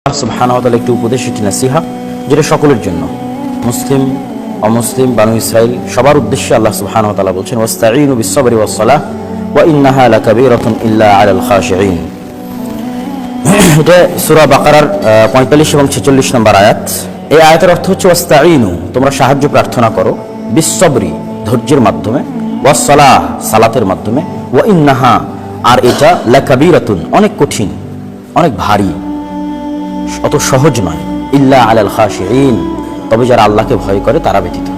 আল্লাহ সুবহানাহু ওয়া তাআলা একটি উপদেশ, একটি নাসিহা, যেটা সকলের জন্য, মুসলিম অমুসলিম বানু ইসরাইল সবার উদ্দেশ্যে আল্লাহ সুবহানাহু ওয়া তাআলা বলছেন, ওয়াস্তাঈনু বিস-সাবরি ওয়াস-সালাহ ওয়া ইন্নাহা লাকাবীরাতুন ইল্লা আলাল খাশিঈন। এটা সূরা বাকারার 45 এবং 46 নম্বর আয়াত। এই আয়াতের অর্থ হচ্ছে ওয়াস্তাঈনু, তোমরা সাহায্য প্রার্থনা করো, বিস-সাবরি, ধৈর্যের মাধ্যমে, ওয়াস-সালাহ, সালাতের মাধ্যমে, ওয়া ইন্নাহা, আর এটা লাকাবীরাতুন, অনেক কঠিন, অনেক ভারী, অত সহজ নয়, ইল্লা আলাল খাশিঈন, তবে যারা আল্লাহকে ভয় করে তারা ব্যতীত।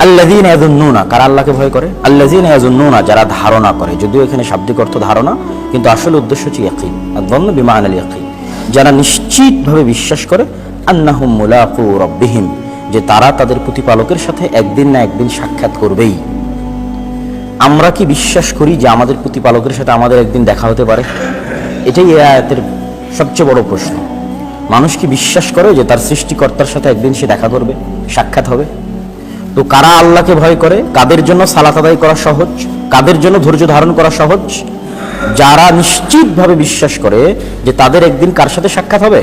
আল্লাযীনা ইয়াযুন্নুনা, কারা আল্লাহকে ভয় করে? আল্লাযীনা ইয়াযুন্নুনা, যারা ধারণা করে, যদিও এখানে শাব্দিক অর্থ ধারণা, কিন্তু আসল উদ্দেশ্য হচ্ছে ইয়াকিন, আয-যন্ন বিমা'নাল ইয়াকিন, যারা নিশ্চিতভাবে বিশ্বাস করে, আন্নাহুম মুলাকু রাব্বিহিম, যে তারা তাদের প্রতিপালকের সাথে একদিন না একদিন সাক্ষাৎ করবেই। আমরা কি বিশ্বাস করি যে আমাদের প্রতিপালকের সাথে আমাদের একদিন দেখা হতে পারে? এটাই এই আয়াতের সবচেয়ে বড় প্রশ্ন। মানুষ কি বিশ্বাস করে যে তার সৃষ্টিকর্তার সাথে একদিন সে দেখা করবে, সাক্ষাৎ হবে? তো কারা আল্লাহকে ভয় করে, কাদের জন্য সালাত আদায় করা সহজ, কাদের জন্য ধৈর্য ধারণ করা সহজ? যারা নিশ্চিতভাবে বিশ্বাস করে যে তাদের একদিন কার সাথে সাক্ষাৎ হবে?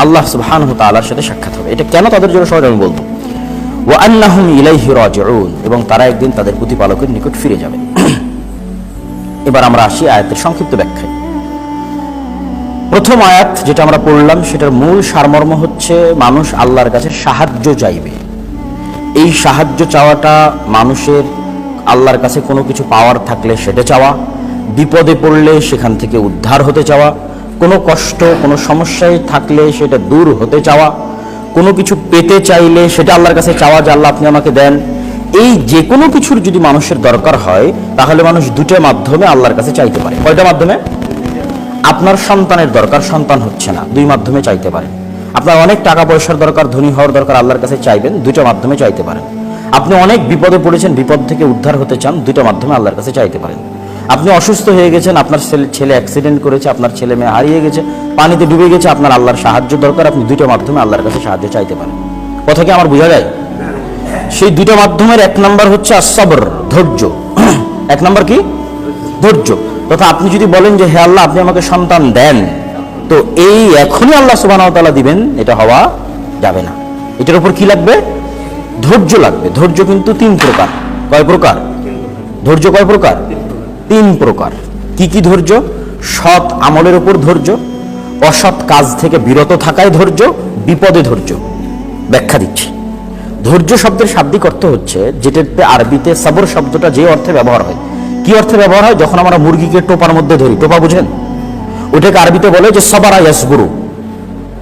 আল্লাহ সুবহানাহু ওয়া তাআলার সাথে সাক্ষাৎ হবে। এটা কেন তাদের জন্য সহজ আমি বলবো। ওয়া আন্নাহুম ইলাইহি রাজিউন, এবং তারা একদিন তাদের প্রতিপালকের নিকট ফিরে যাবে। এবার আমরা আসি আয়াতের সংক্ষিপ্ত ব্যাখ্যায়। প্রথম আয়াত যেটা আমরা পড়লাম, সেটার মূল সারমর্ম হচ্ছে মানুষ আল্লাহর কাছে সাহায্য চাইবে। এই সাহায্য চাওয়াটা মানুষের আল্লাহর কাছে কোনো কিছু পাওয়ার থাকলে সেটা চাওয়া, বিপদে পড়লে সেখান থেকে উদ্ধার হতে চাওয়া, কোনো কষ্ট কোনো সমস্যায় থাকলে সেটা দূর হতে চাওয়া, কোনো কিছু পেতে চাইলে সেটা আল্লাহর কাছে চাওয়া যে আল্লাহ আপনি আমাকে দেন। এই যে কোনো কিছুর যদি মানুষের দরকার হয়, তাহলে মানুষ দুটো মাধ্যমে আল্লাহর কাছে চাইতে পারে। কয়টা মাধ্যমে? আপনার সন্তানের দরকার, সন্তান হচ্ছে না, দুই মাধ্যমে চাইতে পারেন। আপনার অনেক টাকা পয়সার দরকার, ধনী হওয়ার দরকার, আল্লাহর কাছে চাইবেন, দুটো মাধ্যমে চাইতে পারেন। আপনি অনেক বিপদে পড়েছেন, বিপদ থেকে উদ্ধার হতে চান, দুটো মাধ্যমে আল্লাহর কাছে চাইতে পারেন। আপনি অসুস্থ হয়ে গেছেন, আপনার ছেলে অ্যাক্সিডেন্ট করেছে, আপনার ছেলে মেয়ে হারিয়ে গেছে, পানিতে ডুবে গেছে, আপনার আল্লাহর সাহায্য দরকার, আপনি দুটো মাধ্যমে আল্লাহর কাছে সাহায্য চাইতে পারেন। কথা কি আমার বোঝা যায়? সেই দুটো মাধ্যমের এক নাম্বার হচ্ছে আস-সবর, ধৈর্য। এক নাম্বার কি? ধৈর্য। তথা আপনি যদি বলেন যে হে আল্লাহ আপনি আমাকে সন্তান দেন, তো এই এখনই আল্লাহ সুবহানাহু ওয়া তাআলা দিবেন, এটা হওয়া যাবে না। এটার উপর কি লাগবে? ধৈর্য লাগবে। ধৈর্য কিন্তু তিন প্রকার। কয় প্রকার? ধৈর্য কয় প্রকার? তিন প্রকার। কি কি ধৈর্য? সৎ আমলের উপর ধৈর্য, অসৎ কাজ থেকে বিরত থাকায় ধৈর্য, বিপদে ধৈর্য। ব্যাখ্যা দিচ্ছি। ধৈর্য শব্দের শাব্দিক অর্থ হচ্ছে, যেটাতে আরবিতে সবর শব্দটা যে অর্থে ব্যবহার হয়। কি অর্থে ব্যবহার হয়? যখন আমরা মুরগিকে টোপার মধ্যে ধরি, টোপা বুঝেন? ওটাকে আরবিতে বলে যে সাবারা ইয়াসবুরু,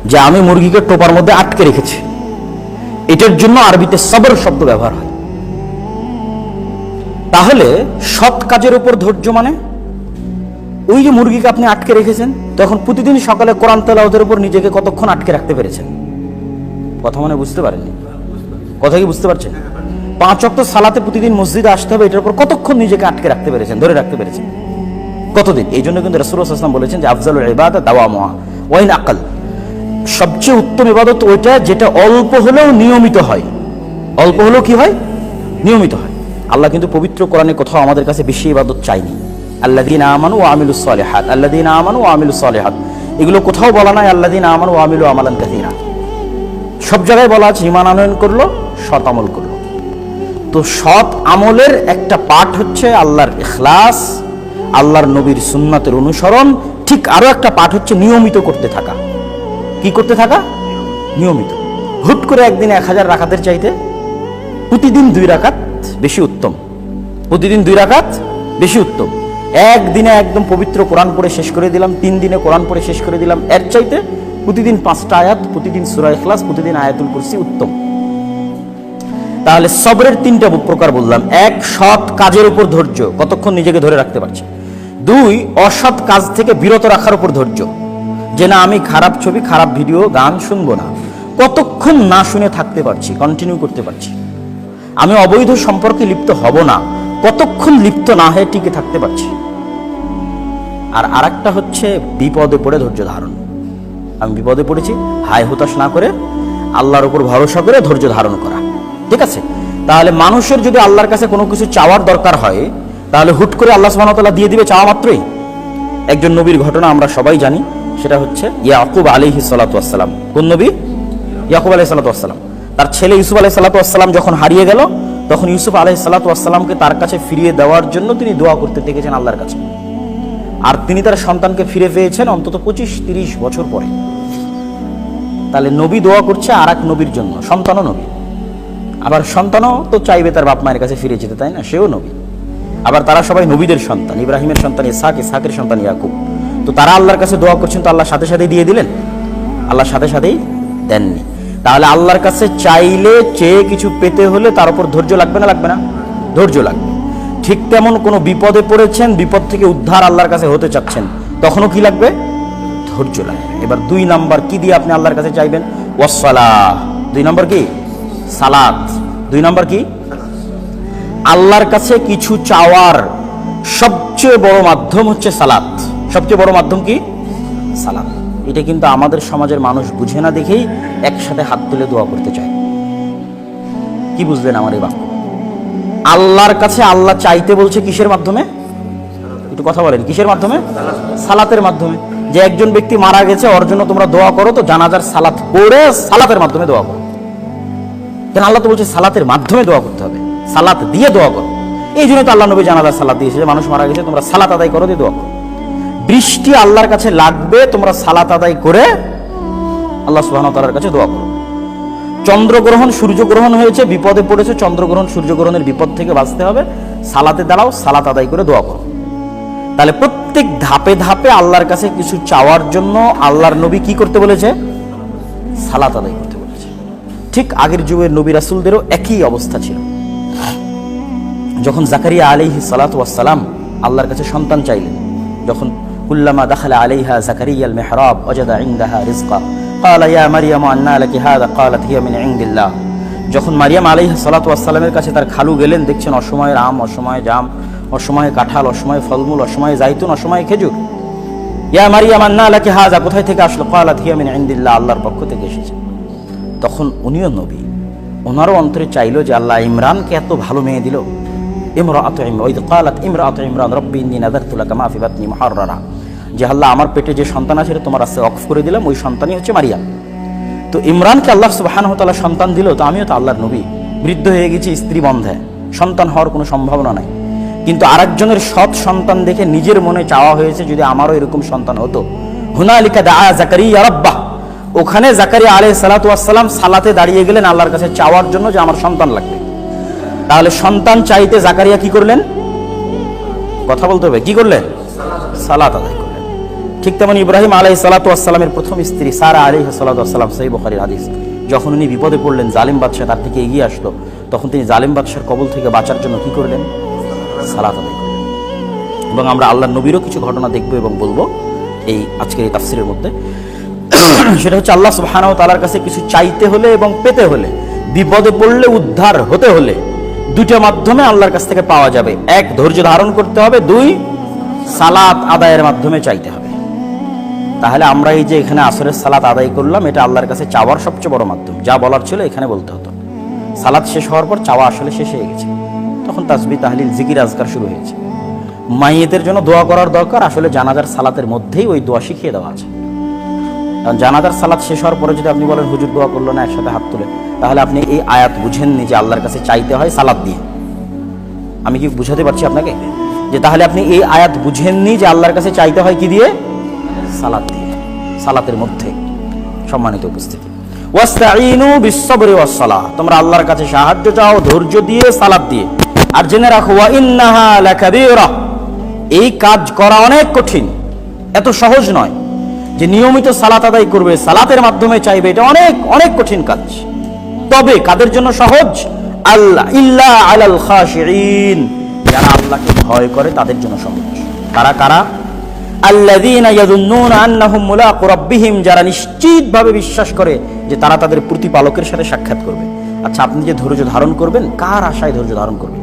যে আমি মুরগিকে টোপার মধ্যে আটকে রেখেছি। এটার জন্য আরবিতে সবর শব্দ ব্যবহার হয়। তাহলে সৎ কাজের উপর ধৈর্য মানে, ওই যে মুরগিকে আপনি আটকে রেখেছেন, তখন প্রতিদিন সকালে কোরআন তেলাওয়াতের উপর নিজেকে কতক্ষণ আটকে রাখতে পেরেছেন? কথা মনে বুঝতে পারেননি? কথা কি বুঝতে পারছেন? 5 ওয়াক্ত সালাতে প্রতিদিন মসজিদে আসতে হবে, এটার উপর কতক্ষণ নিজেকে আটকে রাখতে পেরেছেন, ধরে রাখতে পেরেছেন? কতদিন? এই জন্য কিন্তু রাসূলুল্লাহ সাল্লাল্লাহু আলাইহি ওয়াসাল্লাম বলেছেন যে আফজালুল ইবাদা দাওয়ামুহা ওয়া ইন আকাল, সবচেয়ে উত্তম ইবাদত ওইটা যেটা অল্প হলেও নিয়মিত হয়। অল্প হলেও কি হয়? নিয়মিত হয়। আল্লাহ কিন্তু পবিত্র কোরআনে কোথাও আমাদের কাছে বেশি ইবাদত চাইনি। আল্লাযীনা আমানু ওয়া আমিলুস সালিহাত, আল্লাযীনা আমানু ওয়া আমিলুস সালিহাত, এগুলো কোথাও বলা নাই আল্লাযীনা আমানু ওয়া আমিলু আমালান কাসীরা। সব জায়গায় বলা আছে ঈমান আনয়ন করলো, সৎ আমল করলো। তো সৎ আমলের একটা পার্ট হচ্ছে আল্লাহর ইখলাস, আল্লাহর নবীর সুন্নাতের অনুসরণ। ঠিক আরো একটা পার্ট হচ্ছে নিয়মিত করতে থাকা। কি করতে থাকা? নিয়মিত। হুট করে একদিনে 1000 রাকাতের চাইতে প্রতিদিন 2 রাকাত বেশি উত্তম। প্রতিদিন 2 রাকাত বেশি উত্তম। একদিনে একদম পবিত্র কোরআন পড়ে শেষ করে দিলাম, 3 দিনে কোরআন পড়ে শেষ করে দিলাম, এর চাইতে প্রতিদিন 5টা আয়াত, প্রতিদিন সূরা ইখলাস, প্রতিদিন আয়াতুল কুরসি উত্তম। তাহলে সবরের 3টা প্রকার বললাম। 1, সৎ কাজের উপর ধৈর্য, কতক্ষণ নিজেকে ধরে রাখতে পারছে। 2, অসৎ কাজ থেকে বিরত রাখার উপর ধৈর্য, যে না আমি খারাপ ছবি, খারাপ ভিডিও, গান শুনবো না, কতক্ষণ না শুনে থাকতে পারছি, কন্টিনিউ করতে পারছি। আমি অবৈধ সম্পর্কে লিপ্ত হব না, কতক্ষণ লিপ্ত না হয়ে টিকে থাকতে পারছি। আর আরেকটা হচ্ছে বিপদে পড়ে ধৈর্য ধারণ। আমি বিপদে পড়েছি, হায় হতাশ না করে আল্লাহর উপর ভরসা করে ধৈর্য ধারণ করা। ঠিক আছে? তাহলে মানুষের যদি আল্লাহর কাছে কোনো কিছু চাওয়ার দরকার হয়, তাহলে হুট করে আল্লাহ সুবহানাহু ওয়া তাআলা দিয়ে দিবে চাওয়া মাত্রই? একজন নবীর ঘটনা আমরা সবাই জানি। সেটা হচ্ছে ইয়াকুব আলাইহিস সালাতু ওয়াস সালাম। কোন নবী? ইয়াকুব আলাইহিস সালাতু ওয়াস সালাম। তার ছেলে ইউসুফ আলাইহিস সালাতু ওয়াস সালাম যখন হারিয়ে গেল, তখন ইউসুফ আলাইহিস সালাতু ওয়াস সালামকে তার কাছে ফিরিয়ে দেওয়ার জন্য তিনি দোয়া করতে দেখেছেন আল্লাহর কাছে। আর তিনি তার সন্তানকে ফিরে পেয়েছেন অন্তত 25-30 বছর পরে। তাহলে নবী দোয়া করছে আর এক নবীর জন্য, সন্তানও নবী। আবার সন্তানও তো চাইবে তার বাপ মায়ের কাছে ফিরে যেতে, তাই না? সেও নবী। আবার তারা সবাই নবীদের সন্তান, ইব্রাহিমের সন্তান ইসহাক, ইসহাকের সন্তান ইয়াকুব। তো তারা আল্লাহর কাছে দোয়া করছেন, তো আল্লাহ সাথে সাথেই দিয়ে দিলেন? আল্লাহ সাথে সাথেই দেননি। তাহলে আল্লাহর কাছে চাইলে, চেয়ে কিছু পেতে হলে তার উপর ধৈর্য লাগবে না? লাগবে না? ধৈর্য লাগবে। ঠিক তেমন কোনো বিপদে পড়েছেন, বিপদ থেকে উদ্ধার আল্লাহর কাছে হতে চাচ্ছেন, তখনও কি লাগবে? ধৈর্য লাগবে। এবার 2 নাম্বার কি দিয়ে আপনি আল্লাহর কাছে চাইবেন? ওয়াসসালাহ। 2 নাম্বার কি? সালাত। 2 নাম্বার কি? আল্লাহর কাছে কিছু চাওয়ার সবচেয়ে বড় মাধ্যম হচ্ছে সালাত। সবচেয়ে বড় মাধ্যম কি? সালাত। এটা কিন্তু আমাদের সমাজের মানুষ বুঝে না দেখেই একসাথে হাত তুলে দোয়া করতে চায়। কি বুঝলেন আমার এই বাক্য? আল্লাহর কাছে আল্লাহ চাইতে বলছে কিসের মাধ্যমে? একটু কথা বলেন, কিসের মাধ্যমে? সালাতের মাধ্যমে। যে একজন ব্যক্তি মারা গেছে, ওর জন্য তোমরা দোয়া করো, তো জানাজার সালাত পড়ে সালাতের মাধ্যমে দোয়া করো। কেন আল্লাহ তো বলছে সালাতের মাধ্যমে দোয়া করতে হবে, সালাত দিয়ে দোয়া করো। এই জন্য তো আল্লাহ নবী জানাজার সালাত দিয়েছে, যে মানুষ মারা গেছে তোমরা সালাত আদায় করো, দিয়ে দোয়া করো। বৃষ্টি আল্লাহর কাছে লাগবে, তোমরা সালাত আদায় করে আল্লাহ সুবহানাহু ওয়া তাআলার কাছে দোয়া করো। চন্দ্রগ্রহণ, সূর্যগ্রহণ হয়েছে, বিপদে পড়েছে, চন্দ্রগ্রহণ সূর্যগ্রহণের বিপদ থেকে বাঁচতে হবে, সালাতে দাঁড়াও, সালাত আদায় করে দোয়া করো। তাহলে প্রত্যেক ধাপে ধাপে আল্লাহর কাছে কিছু চাওয়ার জন্য আল্লাহর নবী কি করতে বলেছে? সালাত আদায় করতে বলেছে। ঠিক আগের যুগের নবী রাসূলদেরও একই অবস্থা ছিল। যখন জাকারিয়া আলাইহিস সালাতু ওয়াস সালাম আল্লাহর কাছে সন্তান চাইলেন, যখন কুল্লামা দাখালা আলাইহা জাকারিয়াল মিহরাব ওয়াজাদা ইনদাহা রিজকা ক্বালা ইয়া মারইয়াম আন্না লাকি হাযা ক্বালাত হিয়া মিন ইনদিল্লাহ। যখন মারিয়াম আলাইহিস সালাতু ওয়াস সালামের কাছে তার খালু গেলেন, দেখছেন অসময়ে আম, অসময়ে জাম, অসময়ে কাঁঠাল, অসময়ে ফলমূল, অসময়ে জাইতুন, অসময়ে খেজুর। ইয়া মারইয়াম আন্না লাকি হাযা, কোথায় থেকে আসলো? ক্বালাত হিয়া মিন ইনদিল্লাহ, আল্লাহর পক্ষ থেকে এসেছে। তখন উনিও নবী, ওনারও অন্তরে চাইলো যে আল্লাহ ইমরানকে এত ভালো মেয়ে দিল। ইমরাআতু ইমরান, ওয়াইদ ক্বালাত ইমরাআতু ইমরান রব্বি ইন্নী নাযারতু লাকা মা ফি বাতনি মুহাররারা, যে আল্লাহ আমার পেটে যে সন্তান আছে তোমার রাস্তে অফ করে দিলাম, ওই সন্তানই হচ্ছে মারিয়াম। তো ইমরানকে আল্লাহ সুবহানাহু ওয়া তাআলা সন্তান দিল, তো আমিও তো আল্লাহর নবী, বৃদ্ধ হয়ে গেছি, স্ত্রী বন্ধে, সন্তান হওয়ার কোনো সম্ভাবনা নাই। কিন্তু আরেকজনের সৎ সন্তান দেখে নিজের মনে চাওয়া হয়েছে যদি আমারও এরকম সন্তান হতো। হুনালিকা দাআ জাকারিয়া রাব্বাহ, ওখানে জাকারিয়া আলাইহিস সালাতু ওয়াস সালাম সালাতে দাঁড়িয়ে গেলেন আল্লাহর কাছে চাওয়ার জন্য যে আমার সন্তান লাগবে। তাহলে সন্তান চাইতে জাকারিয়া কি করলেন? কথা বলতে হবে, কি করলেন? সালাত আদায় করলেন। ঠিক তেমন ইব্রাহিম আলাইহিস সালাতু ওয়াস সালামের প্রথম স্ত্রী সারা আলাইহিস সালাতু ওয়াস সালাম, সহিহ বুখারীর হাদিস, যখন উনি বিপদে পড়লেন, জালিম বাদশা তার থেকে এগিয়ে আসলো, তখন তিনি জালিম বাদশার কবল থেকে বাঁচার জন্য কি করলেন? সালাত আদায় করলেন। এবং আমরা আল্লাহর নবীরও কিছু ঘটনা দেখবো এবং বলবো এই আজকের এই তাফসীরের মধ্যে। সেটা হচ্ছে আল্লাহ সুবহানাহু ওয়া তাআলার কাছে কিছু চাইতে হলে এবং পেতে হলে, বিপদে পড়লে উদ্ধার হতে হলে 2টা মাধ্যমে আল্লাহর কাছ থেকে পাওয়া যাবে। 1, ধৈর্য ধারণ করতে হবে, 2, সালাত আদায়ের মাধ্যমে চাইতে হবে। তাহলে আমরা এই যে এখানে আসরের সালাত আদায় করলাম, এটা আল্লাহর কাছে চাওয়ার সবচেয়ে বড় মাধ্যম। যা বলার ছিল এখানে বলতে হতো। সালাত শেষ হওয়ার পর চাওয়া আসলে শেষ হয়ে গেছে, তখন তাসবিহ, তাহলিল, জিকির, আজকার শুরু হয়েছে। মাইয়েতের জন্য দোয়া করার দরকার, আসলে জানাজার সালাতের মধ্যেই ওই দোয়া শিখিয়ে দেওয়া আছে। কারণ জানাজার সালাত শেষ হওয়ার পরে যদি আপনি বলেন হুজুর দোয়া করলো না একসাথে হাত তুলে, তাহলে আপনি এই আয়াত বুঝেননি যে আল্লাহর কাছে চাইতে হয় সালাত দিয়ে। আমি কি বুঝাতে পারছি আপনাকে? যে তাহলে আপনি এই আয়াত বুঝেননি যে আল্লাহর কাছে চাইতে হয় কি দিয়ে? সালাত দিয়ে, সালাতের মধ্যে। সম্মানিত উপস্থিতি, ওয়াস্তাঈনু বিস-সাবরি ওয়াস-সালাহ, তোমরা আল্লাহর কাছে সাহায্য চাও ধৈর্য দিয়ে, সালাত দিয়ে। আর জেনে রাখো ওয়া ইন্নাহা লাকাবীরা, এই কাজ করা অনেক কঠিন, এত সহজ নয় যে নিয়মিত সালাত আদায় করবে, সালাতের মাধ্যমে চাইবে, এটা অনেক অনেক কঠিন কাজ। তবে কাদের জন্য সহজ? আল্লাহ ইল্লা আলাল খাশিঈন, যারা আল্লাহকে ভয় করে তাদের জন্য সহজ। কারা কারা? আল্লাযীনা ইয়াযুন্নুনা আন্নাহুম মুলাকু রাব্বিহিম, যারা নিশ্চিতভাবে বিশ্বাস করে যে তারা তাদের প্রতিপালকের সাথে সাক্ষাৎ করবে। আচ্ছা, আপনি যে ধৈর্য ধারণ করবেন, কার আশায় ধৈর্য ধারণ করবেন?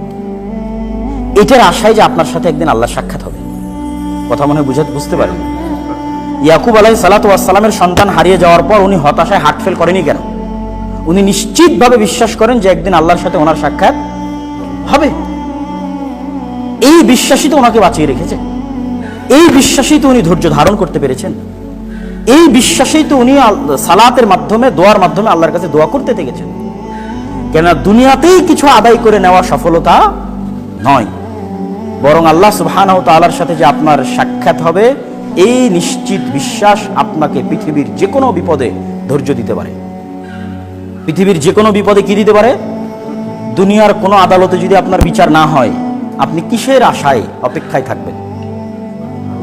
এটার আশায় যে আপনার সাথে একদিন আল্লাহর সাক্ষাৎ হবে। কথা মনে বুঝতে পারেন? ইয়াকুব আলাইহিস সালাতু ওয়াস সালামের সন্তান হারিয়ে যাওয়ার পর উনি হতাশায় হার্ট ফেল করেনি কেন? উনি নিশ্চিতভাবে বিশ্বাস করেন যে একদিন আল্লাহর সাথে ওনার সাক্ষাৎ হবে। এই বিশ্বাসই তো ওনাকে বাঁচিয়ে রেখেছে, এই বিশ্বাসই তো উনি ধৈর্য ধারণ করতে পেরেছেন। এই বিশ্বাসেই তো উনি সালাতের মাধ্যমে, দোয়ার মাধ্যমে আল্লাহর কাছে দোয়া করতে থেকেছেন। কেননা দুনিয়াতেই কিছু আদায় করে নেওয়া সফলতা নয়, বরং আল্লাহ সুবহানাহু ওয়া তাআলার সাথে যে আপনার সাক্ষাৎ হবে, এই নিশ্চিত বিশ্বাস আপনাকে পৃথিবীর যে কোনো বিপদে ধৈর্য দিতে পারে। পৃথিবীর যে কোনো বিপদে কি দিতে পারে? দুনিয়ার কোনো আদালতে যদি আপনার বিচার না হয়, আপনি কিসের আশায় অপেক্ষায় থাকবেন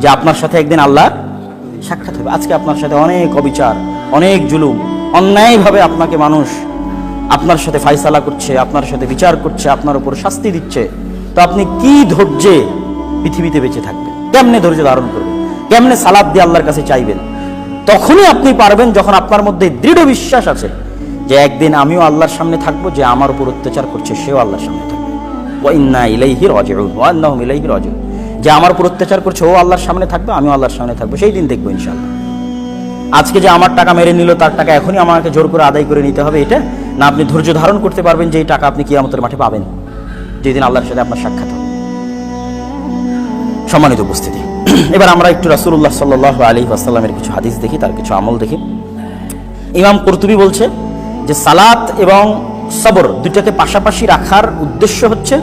যে আপনার সাথে একদিন আল্লাহ সাক্ষাৎ হবে? আজকে আপনার সাথে অনেক অবিচার, অনেক জুলুম, অন্যায়ভাবে আপনাকে মানুষ আপনার সাথে ফায়সালা করছে, আপনার সাথে বিচার করছে, আপনার উপর শাস্তি দিচ্ছে। তো আপনি কি ধৈর্যে পৃথিবীতে বেঁচে থাকবেন? কেমনে ধৈর্য ধারণ করবেন? কেমনে সালাত দিয়ে আল্লাহর কাছে চাইবেন? তখনই আপনি পারবেন যখন আপনার মধ্যে দৃঢ় বিশ্বাস আছে যে একদিন আমিও আল্লাহর সামনে থাকবো, যে আমার উপর অত্যাচার করছে সেও আল্লাহর সামনে থাকবে। ওয়া ইন্না ইলাইহি রাজিউন, ওয়া আন্নাহুম ইলাইহি রাজিউন। যে আমার উপর অত্যাচার করছে ও আল্লাহর সামনে থাকবে, আমিও আল্লাহর সামনে থাকবো, সেই দিন দেখবো ইনশাআল্লাহ। আজকে যে আমার টাকা মেরে নিল, তার টাকা এখনই আমাকে জোর করে আদায় করে নিতে হবে, এটা না। আপনি ধৈর্য ধারণ করতে পারবেন যে এই টাকা আপনি কিয়ামতের মাঠে পাবেন, যেদিন আল্লাহর সাথে আপনার সাক্ষাৎ হবে। সম্মানিত উপস্থিতি, এবার আমরা একটু রাসূলুল্লাহ সাল্লাল্লাহু আলাইহি ওয়াসাল্লামের কিছু হাদিস দেখি, তার কিছু আমল দেখি। ইমাম কুরতুবী বলছে যে সালাত এবং সবর দুটাকে পাশাপাশি রাখার উদ্দেশ্য হচ্ছে,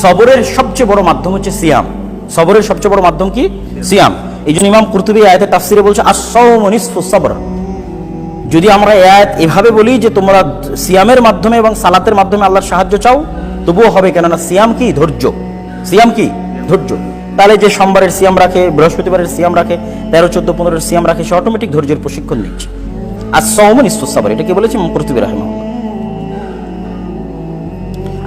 সবরের সবচেয়ে বড় মাধ্যম হচ্ছে সিয়াম। সবরের সবচেয়ে বড় মাধ্যম কি? সিয়াম। এই জন্য ইমাম কুরতুবী আয়াতের তাফসিরে বলছে আস-সাওমু নিসফুস সবর। যদি আমরা এই আয়াত এভাবে বলি যে তোমরা সিয়ামের মাধ্যমে এবং সালাতের মাধ্যমে আল্লাহর সাহায্য চাও, তবুও হবে, কেননা সিয়াম কি? ধৈর্য। সিয়াম কি? ধৈর্য। তাহলে যে সোমবারের সিয়াম রাখে, বৃহস্পতিবারের সিয়াম রাখে, 13, 14, 15 সিয়াম রাখে, সে অটোমেটিক ধৈর্যের প্রশিক্ষণ নিচ্ছে। আস-সাওমু নিসফুস সবর, এটা কি বলেছে ইমাম কুরতুবী রাহিমাহুল্লাহ।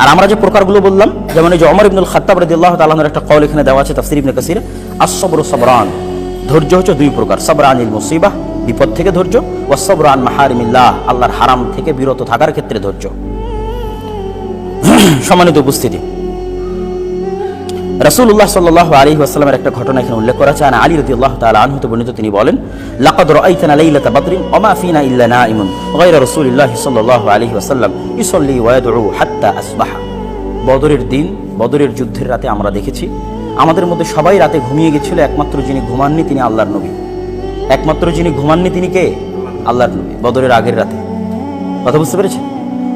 আর আমরা যে প্রকারগুলো বললাম, যেমন এই যে ওমর ইবনুল খাত্তাব রাদিয়াল্লাহু তাআলা আনহুর একটা কওল এখানে দেওয়া আছে তাফসীর ইবনে কাসির, আস-সাবরু সাবরান, ধৈর্য হচ্ছে দুই প্রকার। সাবরানিল মুসিবাহ, বিপদ থেকে ধৈর্য, ওয়াস সাবরু আন মাহারিমিল্লাহ, আল্লাহর হারাম থেকে বিরত থাকার ক্ষেত্রে ধৈর্য। সম্মানিত উপস্থিতি, রাসূলুল্লাহ সাল্লাল্লাহু আলাইহি ওয়াসাল্লামের একটা ঘটনা এখানে উল্লেখ করা আছে। আলী রাদিয়াল্লাহু তাআলা আনহু বর্ণিত, তিনি বলেন, লাকাদ রাআইতানা লাইলাতা বদরিন ওয়া মা ফিনা ইল্লা নাঈমুন গায়রা রাসূলিল্লাহি সাল্লাল্লাহু আলাইহি ওয়াসাল্লাম ইউসাল্লি ওয়া ইয়াদউ হাত্তা আসবাহা। বদরের দিন, বদরের যুদ্ধের রাতে আমরা দেখেছি আমাদের মধ্যে সবাই রাতে ঘুমিয়ে গেছিল, একমাত্র যিনি ঘুমাননি তিনি আল্লাহর নবী। একমাত্র যিনি ঘুমাননি তিনি কে? আল্লাহর নবী। বদরের আগের রাতে, কথা বুঝতে পেরেছেন?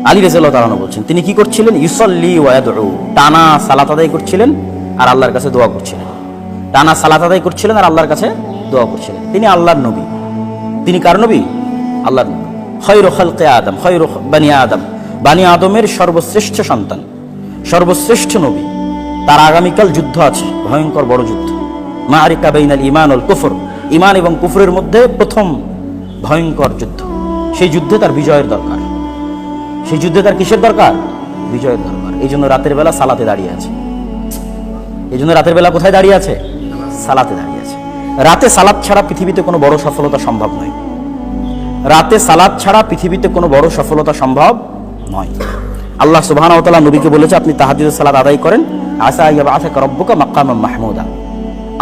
আলী রাদিয়াল্লাহু তাআলা বলছেন, তিনি কি করছিলেন? ইউসাল্লি ওয়া ইয়াদউ, টানা সালাত আদায় করছিলেন আর আল্লাহর কাছে দোয়া করছিলেন। টানা সালাত আদায় করছিলেন আর আল্লাহর কাছে দোয়া করছিলেন। তিনি আল্লাহর নবী। তিনি কার নবী? আল্লাহর নবী। খায়রু খালকি আদম, খায়রু বানি আদম, বানি আদমের সর্বশ্রেষ্ঠ সন্তান, সর্বশ্রেষ্ঠ নবী। তার আগামীকাল যুদ্ধ আছে, ভয়ঙ্কর বড় যুদ্ধ, মাআরিকা বাইনাল ঈমান ওয়াল কুফর, ঈমান এবং কুফরের মধ্যে প্রথম ভয়ঙ্কর যুদ্ধ। সেই যুদ্ধে তার বিজয়ের দরকার। সেই যুদ্ধে তার কিসের দরকার? বিজয়ের দরকার। এই জন্য রাতের বেলা সালাতে দাঁড়িয়ে আছে। এই জন্য রাতের বেলা কোথায় দাঁড়িয়ে আছে? সালাতে দাঁড়িয়ে আছে। রাতে সালাত ছাড়া পৃথিবীতে কোনো বড় সফলতা সম্ভব নয়। রাতে সালাত ছাড়া পৃথিবীতে কোনো বড় সফলতা সম্ভব নয়। আল্লাহ সুবহানাহু ওয়া তাআলা নবীকে বলেছে, আপনি তাহাজ্জুদের সালাত আদায় করেন, আসা ইয়াবআসাকা রাব্বুকা মাকামান মাহমুদা।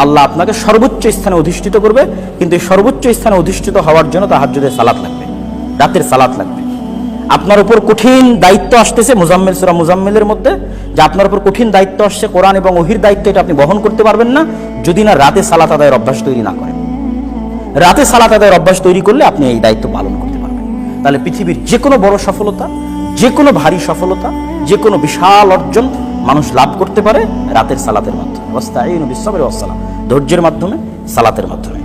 আল্লাহ আপনাকে সর্বোচ্চ স্থানে অধিষ্ঠিত করবে, কিন্তু এই সর্বোচ্চ স্থানে অধিষ্ঠিত হওয়ার জন্য তাহাজ্জুদের সালাত লাগবে, রাতের সালাত লাগবে। আপনার উপর কঠিন দায়িত্ব আসতেছে, মুজাম্মিল সূরা মুজাম্মিলের মধ্যে যে আপনার উপর কঠিন দায়িত্ব আসছে, কোরআন এবং ওহীর দায়িত্ব, এটা আপনি বহন করতে পারবেন না যদি না রাতে সালাত আদায়ের অভ্যাস তৈরি না করেন। রাতে সালাত আদায়ের অভ্যাস তৈরি করলে আপনি এই দায়িত্ব পালন করতে পারবেন। তাহলে পৃথিবীর যে কোনো বড় সফলতা, যে কোনো ভারী সফলতা, যে কোনো বিশাল অর্জন মানুষ লাভ করতে পারে রাতের সালাতের মাধ্যমে। ওয়াস্তাঈনু বিস-সাবরি ওয়াস-সালাহ, ধৈর্যের মাধ্যমে, সালাতের মাধ্যমে।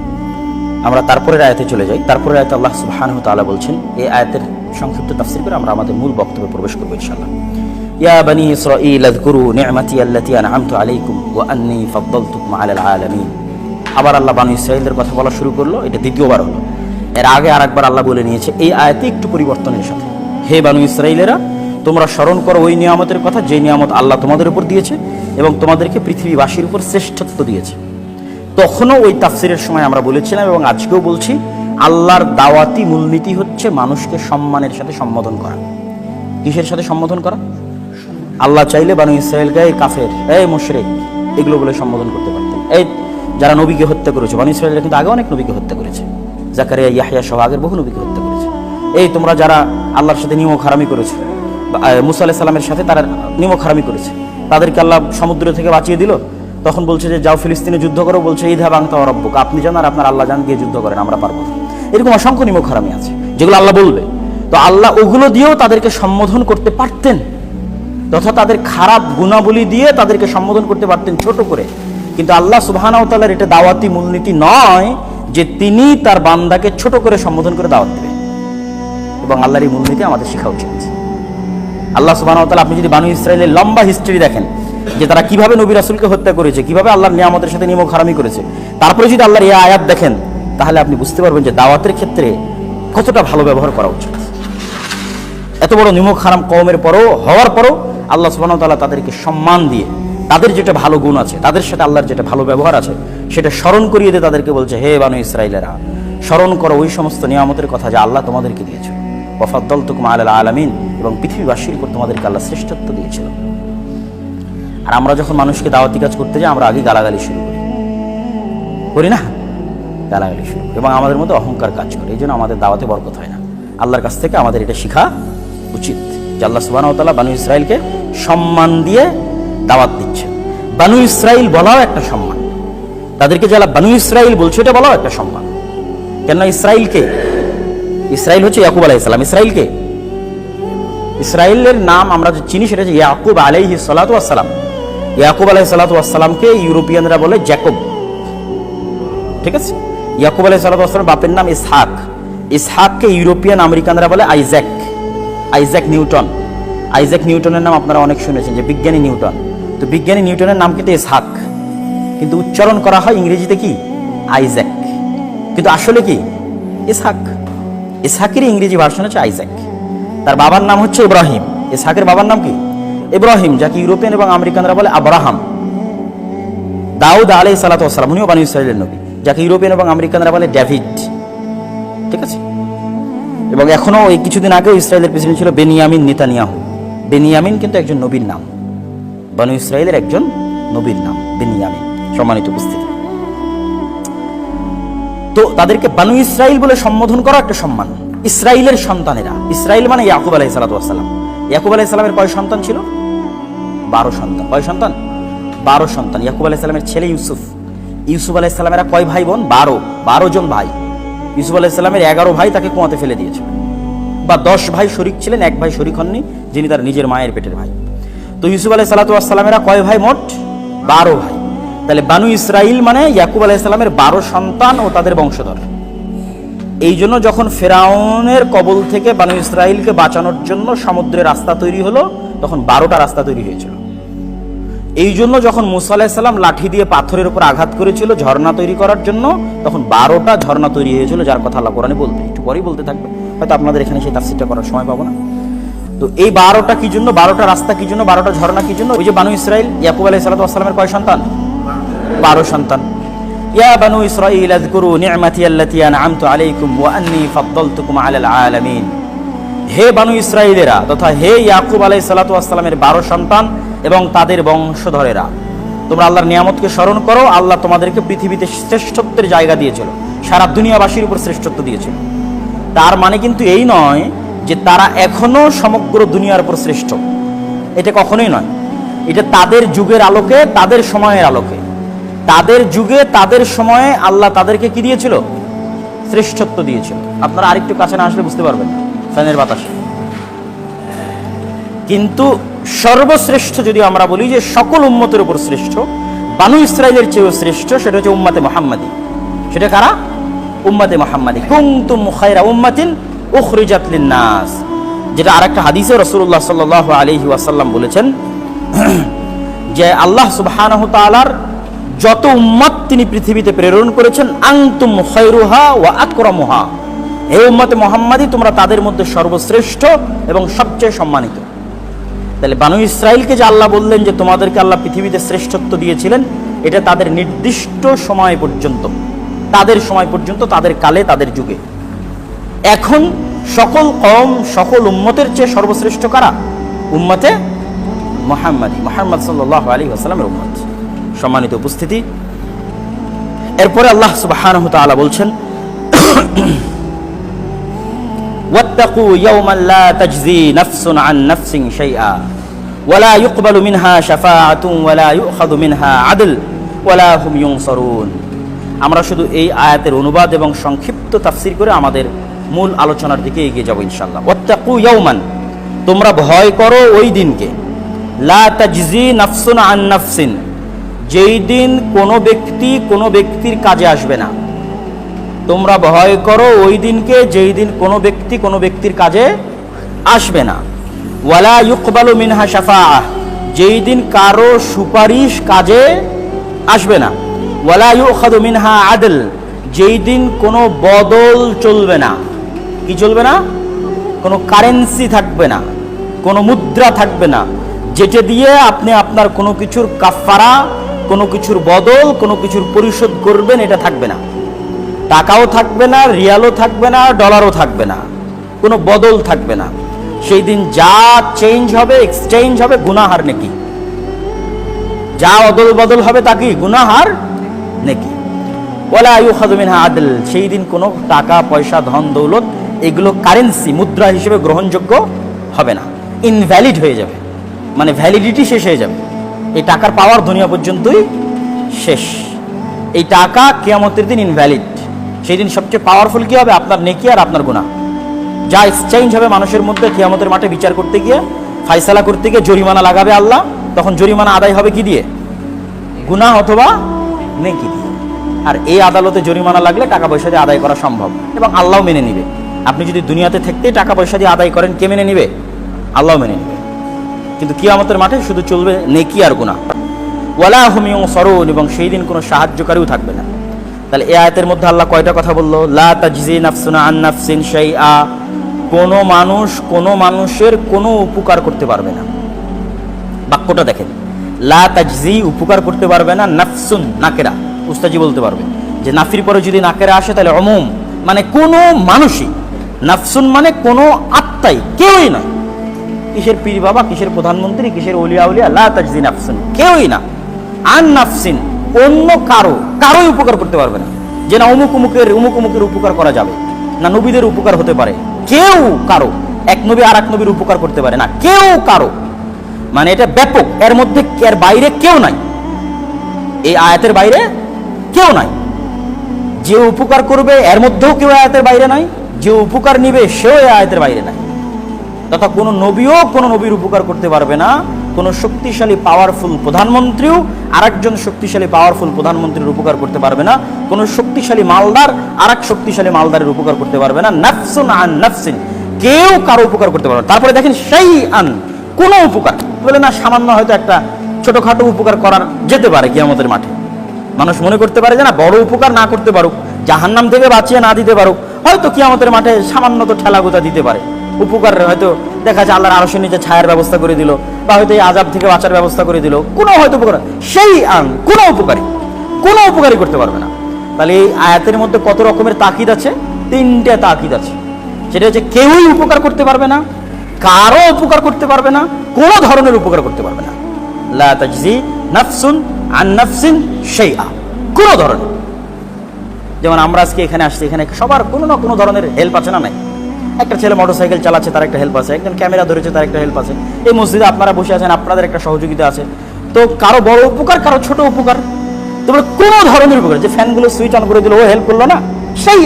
আমরা তারপরের আয়াতে চলে যাই। তারপরের আয়াতে আল্লাহ সুবহানাহু ওয়া তাআলা বলছেন, এই আয়াতের সংক্ষিপ্ত তাফসীর করে আমরা আমাদের মূল বক্তব্যে প্রবেশ করব ইনশাআল্লাহ। ইয়া বানি ইসরাঈল আযকুরু নি'মাতি আল্লাতী আন'আমতু আলাইকুম ওয়া আন্নী ফাদ্দালতুকুম আলাল আলামিন। আবার আল্লাহ বানি ইসরাঈলদের কথা বলা শুরু করলো, এটা দ্বিতীয়বার হলো। এর আগে আরেকবার আল্লাহ বলে নিয়েছে এই আয়াতে একটু পরিবর্তনের সাথে, হে বানি ইসরাঈলেরা, তোমরা স্মরণ করো ওই নিয়ামতের কথা যে নিয়ামত আল্লাহ তোমাদের উপর দিয়েছে এবং তোমাদেরকে পৃথিবীবাসীর উপর শ্রেষ্ঠত্ব দিয়েছে। তখনও ওই তাফসিরের সময় আমরা বলেছিলাম এবং আজকেও বলছি, আল্লাহর দাওয়াতি মূলনীতি হচ্ছে মানুষকে সম্মানের সাথে সম্বোধন করা। কিসের সাথে সম্বোধন করা? আল্লাহ চাইলে বানু ইসরাঈলকে এই কাফের, এই মুশরিক, এগুলো বলে সম্বোধন করতে পারতেন। এই যারা নবীকে হত্যা করেছে, বানু ইসরাঈলরা কিন্তু আগে অনেক নবীকে হত্যা করেছে, জাকারিয়া, ইয়াহইয়া সহ আগের বহু নবীকে হত্যা করেছে। এই তোমরা যারা আল্লাহর সাথে নিমক হারামি করেছে, মুসা আলাইহিস সালামের সাথে তারা নিমক হারামি করেছে, তাদেরকে আল্লাহ সমুদ্র থেকে বাঁচিয়ে দিল। তখন বলছে যে যাও ফিলিস্তিনে যুদ্ধ করো, বলছে ইযহাব আনতা ওয়া রাব্বুকা, আপনি যান আর আপনার আল্লাহ যান, গিয়ে যুদ্ধ করেন, আমরা পারবো না। এরকম অসংখ্য নিমক হারামি আছে যেগুলো আল্লাহ বলবে। তো আল্লাহ ওগুলো দিয়েও তাদেরকে সম্বোধন করতে পারতেন, তথা তাদের খারাপ গুণাবলী দিয়ে তাদেরকে সম্বোধন করতে পারতেন ছোট করে। কিন্তু আল্লাহ সুবহানাহু ওয়া তাআলার এটা দাওয়াতি মূলনীতি নয় যে তিনি তার বান্দাকে ছোট করে সম্বোধন করে দাওয়াত দেবেন, এবং আল্লাহর এই মূলনীতি আমাদের শেখা উচিত। আল্লাহ সুবহানাহু ওয়া তাআলা, আপনি যদি বানু ইসরাইলের লম্বা হিস্ট্রি দেখেন যে তারা কিভাবে নবী রাসূলকে হত্যা করেছে, কিভাবে আল্লাহর নিয়ামতের সাথে নিমক হারামি করেছে, তারপরে যদি আল্লাহর এই আয়াত দেখেন, তাহলে আপনি বুঝতে পারবেন যে দাওয়াতের ক্ষেত্রে কতটা ভালো ব্যবহার করা উচিত। এত বড় নিমক হারাম কওমের হওয়ার পরও আল্লাহ সুবহানাহু ওয়া তাআলা তাদেরকে সম্মান দিয়ে, তাদের যেটা ভালো গুণ আছে, তাদের সাথে আল্লাহর যেটা ভালো ব্যবহার আছে, সেটা স্মরণ করিয়ে দিয়ে তাদেরকে বলছে, হে বানু ইসরাইলেরা, স্মরণ করো ওই সমস্ত নিয়ামতের কথা যা আল্লাহ তোমাদেরকে দিয়েছিল। ওয়া ফাদ্দালতুকুম আলাল আলামিন, এবং পৃথিবীবাসীর উপর তোমাদেরকে আল্লাহ শ্রেষ্ঠত্ব দিয়েছিল। আর আমরা যখন মানুষকে দাওয়াতি কাজ করতে যাই, আমরা আগে গালাগালি শুরু করি না, গালাগালি শুরু করি, এবং আমাদের মধ্যে অহংকার কাজ করে। এই জন্য আমাদের দাওয়াতে বরকত হয় না। আল্লাহর কাছ থেকে আমাদের এটা শেখা উচিত যে আল্লাহ সুবহানাহু ওয়া তাআলা বানু ইসরাইলকে সম্মান দিয়ে দাওয়াত দিচ্ছেন। বানু ইসরাইল বলাও একটা সম্মান, তাদেরকে যারা বানু ইসরাইল বলছে এটা বলাও একটা সম্মান। কেন ইসরাইলকে, ইসরাইল হচ্ছে ইয়াকুব আলাইহিস সালাম। ইসরাইলের নাম আমরা যে চিনি সেটা হচ্ছে ইয়াকুব আলাইহিস সালাতু ওয়াস সালাম। ইয়াকুব আলাইহিস সালাতু ওয়াস সালামকে ইউরোপিয়ানরা বলে জ্যাকব, ঠিক আছে। ইয়াকুব আলাইহিস সালাতু ওয়াস সালাম বাপের নাম ইসহাক, ইসহাককে ইউরোপিয়ান আমেরিকানরা বলে আইজ্যাক, আইজ্যাক নিউটন। আইজ্যাক নিউটনের নাম আপনারা অনেক শুনেছেন, যে বিজ্ঞানী নিউটন। তো বিজ্ঞানী নিউটনের নাম কিন্তু ইসহাক, কিন্তু উচ্চারণ করা হয় ইংরেজিতে কি আইজ্যাক, কিন্তু আসলে কি ইসহাক। ইসহাকের ইংরেজি ভার্সন হচ্ছে আইজ্যাক। তার বাবার নাম হচ্ছে ইব্রাহিম। ইসহাকের বাবার নাম কি ইব্রাহিম, যাকে ইউরোপিয়ান এবং আমেরিকানরা বলে আব্রাহাম। দাউদ আলাইহিস সালাতু ওয়াস সালাম, উনিও বানু ইসরাইলের নবী, যাকে ইউরোপিয়ান এবং আমেরিকানরা বলে ডেভিড, ঠিক আছে। এবং এখনো এই কিছুদিন আগেও ইসরায়েলের প্রেসিডেন্ট ছিল বেনিয়ামিন নেতানিয়াহু। বেনিয়ামিন কিন্তু একজন নবীর নাম, বানু ইসরায়েলের একজন নবীর নাম বেনিয়ামিন। সম্মানিত উপস্থিতি, তো তাদেরকে বানু ইসরাইল বলে সম্বোধন করা একটা সম্মান। ইসরাইলের সন্তানেরা, ইসরাইল মানে ইয়াকুব আলাইহিস সালাতু ওয়াস সালাম। ইয়াকুব আলাইহিস সালামের কয় সন্তান ছিল? 12 সন্তান। কয় সন্তান? 12 সন্তান। ইয়াকুব আলাইহিস সালামের ছেলে ইউসুফ। ইউসুফ আলাইহিস সালামেরা কয় ভাই বোন? 12 জন ভাই। ইউসুফ আলাইহিস সালামের 11 ভাই তাকে কুয়াতে ফেলে দিয়েছে, বা 10 ভাই শরীক ছিলেন, এক ভাই শরীক হননি, যিনি তার নিজের মায়ের পেটের ভাই। তো ইউসুফ আলাইহিস সালাতু ওয়াস সালামেরা কয় ভাই? মোট 12 ভাই। তাহলে বানু ইসরাইল মানে ইয়াকুব আলাইহিস সালামের 12 সন্তান ও তাদের বংশধর। এই জন্য যখন ফেরাউনের কবল থেকে বানু ইসরাইলকে বাঁচানোর জন্য সমুদ্রের রাস্তা তৈরি হলো, তখন 12টা রাস্তা তৈরি হয়েছিল। এই জন্য যখন মুসা আলাইহিস সালাম লাঠি দিয়ে পাথরের উপর আঘাত করেছিল ঝর্ণা তৈরি করার জন্য, তখন 12টা ঝর্ণা তৈরি হয়েছিল, যার কথা আল্লাহ কোরআনে বলবে, একটু পরেই বলতে থাকবে, হয়তো আপনাদের এখানে সেই তাফসীরটা করার সময় পাবো না। তো এই 12টা কি জন্য, 12টা রাস্তা কি জন্য, 12টা ঝর্ণা কি জন্য? ওই যে বানু ইসরাইল, ইয়াকুব আলাইহিস সালাতু ওয়াস সালামের কয় সন্তান? 12 সন্তান। ইয়া বানু ইসরাইল আযকুরু নি'মাতি আল্লাতী আন'আমতু আলাইকুম ওয়া আন্নী ফাদ্দালতুকুম আলাল আলামিন। হে বানু ইসরাইলেরা তথা হে ইয়াকুব আলাইহিস সালাতু ওয়াস সালামের 12 সন্তান এবং তাদের বংশধরেরা, তোমরা আল্লাহর নিয়ামতকে স্মরণ করো। আল্লাহ তোমাদেরকে পৃথিবীতে শ্রেষ্ঠত্বের জায়গা দিয়েছিল, সারা দুনিয়াবাসীর উপর শ্রেষ্ঠত্ব দিয়েছিল। তার মানে কিন্তু এই নয় যে তারা এখনো সমগ্র দুনিয়ার উপর শ্রেষ্ঠ, এটা কখনোই নয়। এটা তাদের যুগের আলোকে, তাদের সময়ের আলোকে, তাদের যুগে তাদের সময়ে আল্লাহ তাদেরকে কি দিয়েছিল? শ্রেষ্ঠত্ব দিয়েছিল। আপনারা আরেকটু কাছে না আসলে বুঝতে পারবেন ফ্যানের বাতাসে। কিন্তু সর্বশ্রেষ্ঠ যদি আমরা বলি যে সকল উম্মতের উপর শ্রেষ্ঠ, বানু ইসরাইলের চেয়েও শ্রেষ্ঠ, সেটা হচ্ছে উম্মতে মুহাম্মাদি। সেটা কারা? উম্মতে মুহাম্মাদি। কুনতুম খায়রা উম্মাতিন উখরিজাত লিন-নাস, যেটা আরেকটা হাদিসে রাসূলুল্লাহ সাল্লাল্লাহু আলাইহি ওয়াসাল্লাম বলেছেন যে আল্লাহ সুবহানাহু তাআলার যত উম্মত তিনি পৃথিবীতে প্রেরণ করেছেন, আনতুম খায়রুহা ওয়া আকরামুহা, হে উম্মতে মুহাম্মাদি তোমরা তাদের মধ্যে সর্বশ্রেষ্ঠ এবং সবচেয়ে সম্মানিত। তাহলে বানু ইসরাইলকে যে আল্লাহ বললেন যে তোমাদেরকে আল্লাহ পৃথিবীতে শ্রেষ্ঠত্ব দিয়েছিলেন, এটা তাদের নির্দিষ্ট সময় পর্যন্ত, তাদের সময় পর্যন্ত, তাদের কালে, তাদের যুগে। এখন সকল কওম, সকল উম্মতের চেয়ে সর্বশ্রেষ্ঠ কারা? উম্মতে মুহাম্মাদি, মুহাম্মদ সাল্লাল্লাহু আলাইহি ওয়াসাল্লামের উম্মত। সম্মানিত উপস্থিতি, এরপরে আল্লাহ সুবহানাহু তাআলা বলছেন ওয়াত্তাকু ইয়াওমান লা তাজজি নাফসুন আন নাফসিন শাইআ ওয়া লা ইউকবালু মিনহা শাফাআতুন ওয়া লা ইউখাযু মিনহা আদল ওয়া লা হুম ইউনসারুন। আমরা শুধু এই আয়াতের অনুবাদ এবং সংক্ষিপ্ত তাফসীর করে আমাদের মূল আলোচনার দিকে এগিয়ে যাব ইনশাআল্লাহ। ওয়াত্তাকু ইয়াওমান, তোমরা ভয় করো ওই দিনকে, লা তাজজি নাফসুন আন নাফসিন, যেই দিন কোনো ব্যক্তি কোনো ব্যক্তির কাজে আসবে না। তোমরা ভয় করো ওই দিনকে যেই দিন কোনো ব্যক্তি কোনো ব্যক্তির কাজে আসবে না। ওয়ালা ইউকবালু মিনহা শাফাআহ, যেই দিন কারো সুপারিশ কাজে আসবে না। ওয়ালা ইউখাযু মিনহা আদল, যেই দিন কোনো বদল চলবে না। কি চলবে না? কোনো কারেন্সি থাকবে না, কোনো মুদ্রা থাকবে না, যেটা দিয়ে আপনি আপনার কোনো কিছুর কাফারা, কোনো কিছুর বদল, কোনো কিছুর পরিশোধ করবেন, এটা থাকবে না। টাকাও থাকবে না, রিয়ালও থাকবে না, ডলারও থাকবে না, কোনো বদল থাকবে না। সেই দিন যা চেঞ্জ হবে, এক্সচেঞ্জ হবে গুনাহার নেকি, যা অদল বদল হবে তা কি গুনাহার নেকি। ওয়ালা ইউখাযু মিনহা আদল, সেই দিন কোনো টাকা পয়সা ধন দৌলত এগুলো কারেন্সি মুদ্রা হিসেবে গ্রহণযোগ্য হবে না, ইনভ্যালিড হয়ে যাবে, মানে ভ্যালিডিটি শেষ হয়ে যাবে। এই টাকার পাওয়ার দুনিয়া পর্যন্তই শেষ। এই টাকা কিয়ামতের দিন ইনভ্যালিড। সেই দিন সবচেয়ে পাওয়ারফুল কি হবে? আপনার নেকি আর আপনার গুনাহ। যা এক্সচেঞ্জ হবে মানুষের মধ্যে কিয়ামতের মাঠে বিচার করতে গিয়ে, ফায়সালা করতে গিয়ে জরিমানা লাগাবে আল্লাহ, তখন জরিমানা আদায় হবে কি দিয়ে? গুনাহ অথবা নেকি দিয়ে। আর এই আদালতে জরিমানা লাগলে টাকা পয়সা দিয়ে আদায় করা সম্ভব এবং আল্লাহ মেনে নিবে। আপনি যদি দুনিয়াতে থাকতেই টাকা পয়সা দিয়ে আদায় করেন, কে মেনে নিবে? আল্লাহ মেনে নিবে। কিন্তু কিয়ামতের মাঠে শুধু চলবে নেকি আর গুনাহ। ওয়ালা হুম ইউনসারুন, এবং সেই দিন কোনো সাহায্যকারীও থাকবে না। তাহলে এই আয়াতের মধ্যে আল্লাহ কয়টা কথা বললো? লা তাজজি নাফসুন আন নাফসিন শাইআ, কোনো মানুষ কোনো মানুষের কোনো উপকার করতে পারবে না। বাক্যটা দেখেন, লা তাজজি উপকার করতে পারবে না, নাফসুন নাকেরা, উস্তাজি বলতে পারবে যে নাফির পরে যদি নাকেরা আসে তাহলে উমুম, মানে কোনো মানুষই। নাফসুন মানে কোনো আত্মাই, কেউই নয়। কিসের পীর বাবা, কিসের প্রধানমন্ত্রী, কিসের ওলিয়া উলিয়া, লা তাজজি নাফসুন, কেউই না। আন নাফসিন, অন্য কারোই উপকার করতে পারবে না, যে না অমুক অমুকের উপকার করা যাবে না, নবীদের উপকার হতে পারে, কেউ কারো, এক নবী আর এক নবীর উপকার করতে পারে না, কেউ কারো। মানে এটা ব্যাপক, এর মধ্যে এর বাইরে কেউ নাই, এই আয়াতের বাইরে কেউ নাই। যে উপকার করবে এর মধ্যেও কেউ আয়াতের বাইরে নাই, যে উপকার নিবে সেও এই আয়াতের বাইরে নাই। তথা কোনো নবীও কোনো নবীর উপকার করতে পারবে না, কোনো শক্তিশালী পাওয়ারফুল প্রধানমন্ত্রীও আরেকজন শক্তিশালী পাওয়ারফুল প্রধানমন্ত্রীর উপকার করতে পারবে না, কোনো শক্তিশালী মালদার আরেক শক্তিশালী মালদারের উপকার করতে পারবে না। নাফসুন আন নাফসিন, কেউ কারো উপকার করতে পারবে না। তারপরে দেখেন শাইআন, কোনো উপকার বলে না, সামান্য হয়তো একটা ছোটখাটো উপকার করার যেতে পারে কিয়ামতের মাঠে। মানুষ মনে করতে পারে যে না বড় উপকার না করতে পারুক, জাহান্নাম থেকে বাঁচিয়ে না দিতে পারুক, হয়তো কিয়ামতের মাঠে সামান্য তো ঠেলাগোতা দিতে পারে। উপকার হয়তো দেখা যায় আল্লাহর আরশের নিচে ছায়ার ব্যবস্থা করে দিল, বা হয়তো এই আযাব থেকে বাঁচার ব্যবস্থা করে দিল, কোনো হয়তো উপকার। সেই কোনো উপকারী করতে পারবে না। তাহলে এই আয়াতের মধ্যে কত রকমের তাকিদ আছে? তিনটে তাকিদ আছে। সেটা হচ্ছে কেউই উপকার করতে পারবে না, কারো উপকার করতে পারবে না, কোনো ধরনের উপকার করতে পারবে না। লা তাজজি নাফসুন আন নাফসিন শাইআ, কোনো ধরনের। যেমন আমরা আজকে এখানে আসছি, এখানে সবার কোনো না কোনো ধরনের হেল্প আছে না? নাই। একটা ছেলে মোটরসাইকেল চালাচ্ছে, তার একটা হেল্প আছে, একজন ক্যামেরা ধরেছে, তার একটা হেল্প আছে। এই মসজিদে আপনারা বসে আছেন, আপনাদের একটা সহযোগিতা আছে। তো কারো বড় উপকার, কারো ছোট উপকার, তোমরা কোনো ধরনের উপকার, যে ফ্যানগুলো সুইচ অন করে দিল ও হেল্প করলো না, সেই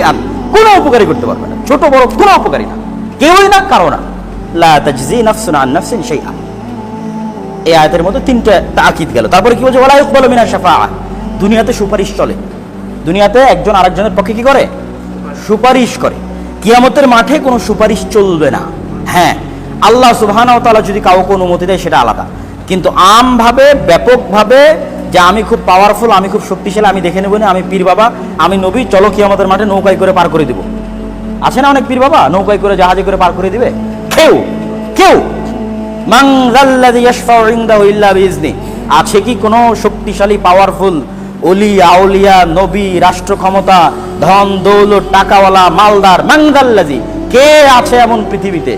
কোনো উপকারই করতে পারবে না, ছোট বড় কোনো উপকারী না, কেউই না, কারো না। লা তাজজি নাফসুন আন নাফসিন শাইআ। এই আয়াতের মধ্যে তিনটা তাকিদ গেল। তারপরে কি বলছে? ওয়ালা ইউকবালু মিনা শাফাআ, দুনিয়াতে সুপারিশ চলে, দুনিয়াতে একজন আরেকজনের পক্ষে কি করে? সুপারিশ করে। কিয়ামতের মাঠে কোনো সুপারিশ চলবে না। হ্যাঁ, আল্লাহ সুবহানাহু ওয়া তাআলা যদি কাউকে অনুমতি দেয় সেটা আলাদা, কিন্তু আমভাবে ব্যাপকভাবে যে আমি খুব পাওয়ারফুল, আমি খুব শক্তিশালী, আমি দেখে নেব না, আমি পীর বাবা, আমি নবী, চলো কিয়ামতের মাঠে নৌকায় করে পার করে দিব। আছে না অনেক পীর বাবা, নৌকায় করে জাহাজে করে পার করে দিবে? কেউ মান যাল্লাযী ইয়াশফাউ ইনদাহু ইল্লা বিইজনি, আছে কি কোনো শক্তিশালী পাওয়ারফুল ওলি আউলিয়া নবী, রাষ্ট্র ক্ষমতা, ধন দৌলত, টাকাওয়ালা, মালদার, মান যাল্লাযী, কে আছে এমন পৃথিবীতে?